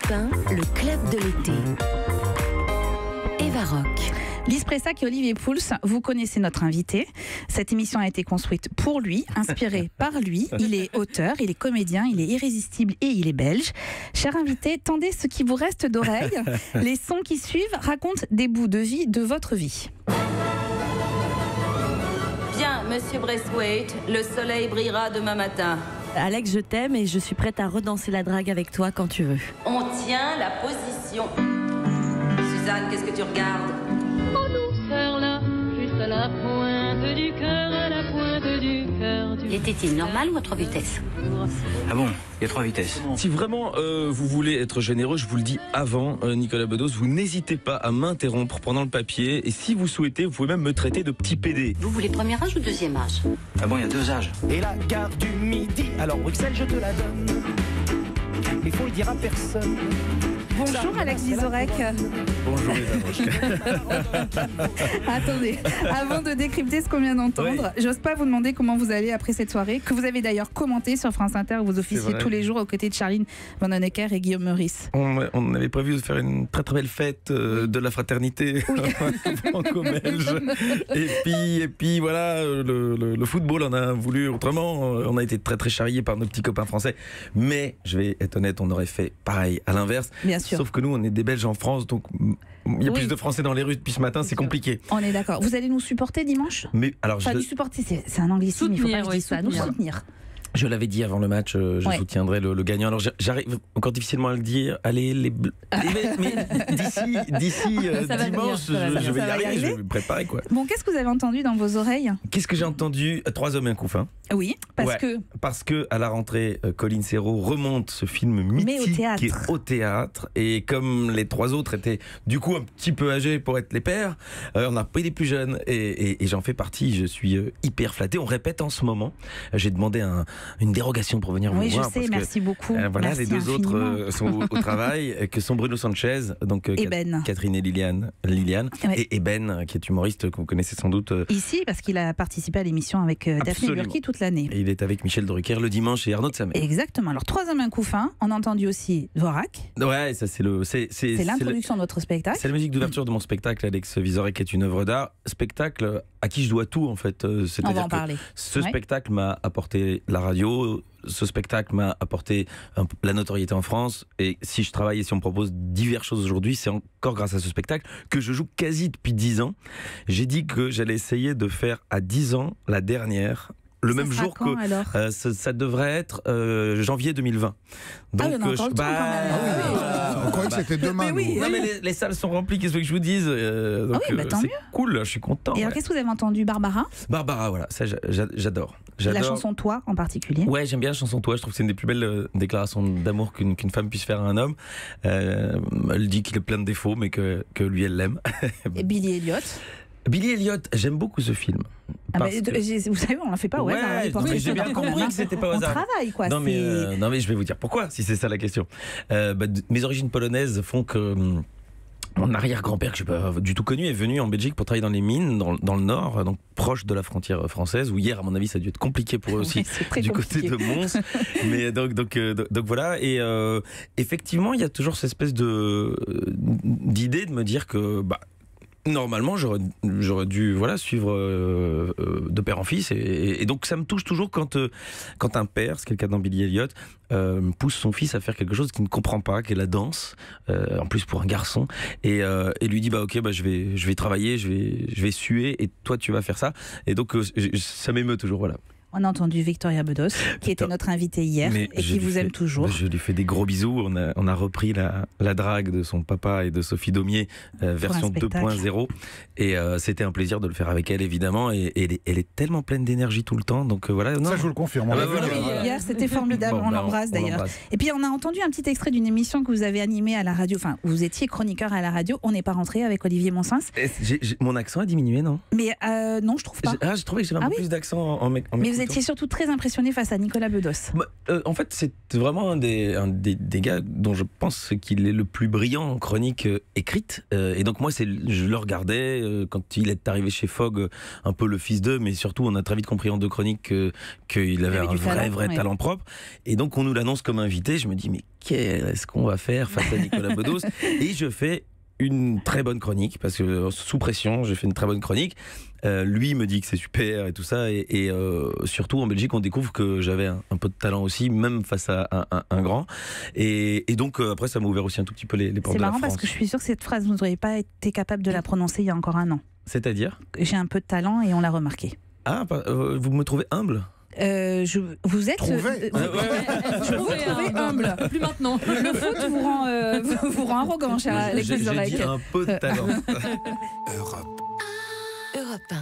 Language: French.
Europe 1, le club de l'été. Eva Rock. Lise Pressac et Olivier Pouls, vous connaissez notre invité. Cette émission a été construite pour lui, inspirée par lui. Il est auteur, il est comédien, il est irrésistible et il est belge. Cher invité, tendez ce qui vous reste d'oreille. Les sons qui suivent racontent des bouts de vie de votre vie. Bien, monsieur Braithwaite, le soleil brillera demain matin. Alex, je t'aime et je suis prête à redanser la drague avec toi quand tu veux. On tient la position. Suzanne, qu'est-ce que tu regardes? En douceur là, juste à la pointe du cœur, à la pointe du cœur. Était-il normal ou à 3 vitesses? Ah bon, il y a 3 vitesses. Si vraiment vous voulez être généreux, je vous le dis avant, Nicolas Bedos, vous n'hésitez pas à m'interrompre pendant le papier. Et si vous souhaitez, vous pouvez même me traiter de petit PD. Vous voulez premier âge ou deuxième âge? Ah bon, il y a 2 âges. Et la gare du Midi, alors Bruxelles, je te la donne. Il faut le dire à personne. Bonjour Alex Vizorek. Bonjour les Attendez, avant de décrypter ce qu'on vient d'entendre, j'ose pas vous demander comment vous allez après cette soirée, que vous avez d'ailleurs commenté sur France Inter, où vous officiez tous les jours aux côtés de Charline Vanhoenacker et Guillaume Meurice. On avait prévu de faire une très très belle fête de la fraternité franco-belge. Et puis voilà, le football, on a voulu autrement. On a été très très charriés par nos petits copains français. Mais je vais être honnête, on aurait fait pareil à l'inverse. Bien sûr. Sauf que nous, on est des Belges en France, donc il y a plus de Français dans les rues depuis ce matin, c'est compliqué. On est d'accord. Vous allez nous supporter dimanche? Mais alors, enfin, nous supporter, c'est un anglicisme, il faut pas que je dise ça. Nous soutenir. Je l'avais dit avant le match, je soutiendrai le gagnant. Alors j'arrive encore difficilement à le dire. Allez, les bleus. Mais d'ici dimanche, je vais y arriver, je vais me préparer quoi. Bon, qu'est-ce que vous avez entendu dans vos oreilles? Qu'est-ce que j'ai entendu? 3 hommes et un couffin. Oui, parce que à la rentrée, Colin Serrault remonte ce film mythique qui est au théâtre. Et comme les 3 autres étaient du coup un petit peu âgés pour être les pères, on a pris les plus jeunes et j'en fais partie. Je suis hyper flatté. On répète en ce moment. J'ai demandé une dérogation pour venir vous voir. Oui, je sais, merci beaucoup. Voilà, merci les 2 autres sont au travail, que sont Bruno Sanchez, donc Catherine et Liliane, et Ben, qui est humoriste que vous connaissez sans doute. Ici, parce qu'il a participé à l'émission avec Daphné Burki toute l'année. Et il est avec Michel Drucker le dimanche et Arnaud de Samer. Exactement. Alors, 3 hommes, un couffin. On a entendu aussi Dvorak. Ouais, ça c'est l'introduction de votre spectacle. C'est la musique d'ouverture de mon spectacle, Alex Vizorek, qui est une œuvre d'art. Spectacle à qui je dois tout en fait. On va en parler. Ce spectacle m'a apporté la radio. Ce spectacle m'a apporté la notoriété en France. Et si je travaille et si on me propose diverses choses aujourd'hui, c'est encore grâce à ce spectacle que je joue quasi depuis 10 ans. J'ai dit que j'allais essayer de faire à 10 ans la dernière. Le même jour que ça devrait être janvier 2020. Donc on croyait que c'était demain. Non, mais les salles sont remplies, qu'est-ce que je vous dise? C'est cool, je suis content. Et alors qu'est-ce que vous avez entendu? Barbara, voilà, ça j'adore. La chanson Toi en particulier. Ouais, j'aime bien la chanson Toi, je trouve que c'est une des plus belles déclarations d'amour qu'une femme puisse faire à un homme. Elle dit qu'il est plein de défauts mais que lui elle l'aime. Et Billy Elliot, j'aime beaucoup ce film. vous savez, on l'a fait pas au hasard. J'ai bien compris que c'était pas au hasard. On travaille quoi. Non mais je vais vous dire pourquoi, si c'est ça la question. Mes origines polonaises font que mon arrière-grand-père, que je n'ai pas du tout connu, est venu en Belgique pour travailler dans les mines, dans le nord, donc proche de la frontière française, où hier, à mon avis, ça a dû être compliqué pour eux aussi, du côté de Mons. Mais donc voilà. Et effectivement, il y a toujours cette espèce d'idée de me dire que normalement, j'aurais dû suivre de père en fils. Et donc, ça me touche toujours quand un père, c'est le cas dans Billy Elliot, pousse son fils à faire quelque chose qu'il ne comprend pas, qui est la danse, en plus pour un garçon, et lui dit je vais travailler, je vais suer, et toi tu vas faire ça. Et donc, ça m'émeut toujours, voilà. On a entendu Victoria Bedos, qui était notre invitée hier et qui vous aime toujours. Je lui fais des gros bisous. On a repris la drague de son papa et de Sophie Daumier, version 2.0. Et c'était un plaisir de le faire avec elle, évidemment. Et elle est tellement pleine d'énergie tout le temps. Donc voilà. Ça, je vous le confirme. Hier, c'était formidable. On l'embrasse d'ailleurs. Et puis, on a entendu un petit extrait d'une émission que vous avez animée à la radio. Enfin, vous étiez chroniqueur à la radio. On n'est pas rentré avec Olivier Monsens. Mon accent a diminué, non? Mais non, je trouve pas. Je trouvais que j'avais un peu plus d'accent en Mais vous vous étiez surtout très impressionné face à Nicolas Bedos. En fait, c'est vraiment un des gars dont je pense qu'il est le plus brillant en chronique écrite. Et donc moi, je le regardais quand il est arrivé chez Fogg, un peu le fils d'eux, mais surtout on a très vite compris en 2 chroniques qu'il avait un vrai talent propre. Et donc on nous l'annonce comme invité. Je me dis mais qu'est-ce qu'on va faire face à Nicolas Bedos? Et je fais une très bonne chronique, parce que sous pression, j'ai fait une très bonne chronique. Lui me dit que c'est super et tout ça, et surtout en Belgique, on découvre que j'avais un peu de talent aussi, même face à un grand. Et donc après, ça m'a ouvert aussi un tout petit peu les portes de la France. C'est marrant parce que je suis sûre que cette phrase, vous n'auriez pas été capable de la prononcer il y a encore un an. C'est-à-dire ? J'ai un peu de talent et on l'a remarqué. Ah, vous me trouvez humble ? Vous êtes Trouvé. je vous trouvez humble. Plus maintenant. Le foot vous rend arrogant, cher Alex J'ai Vizorek. dit un peu de talent. Europe 1.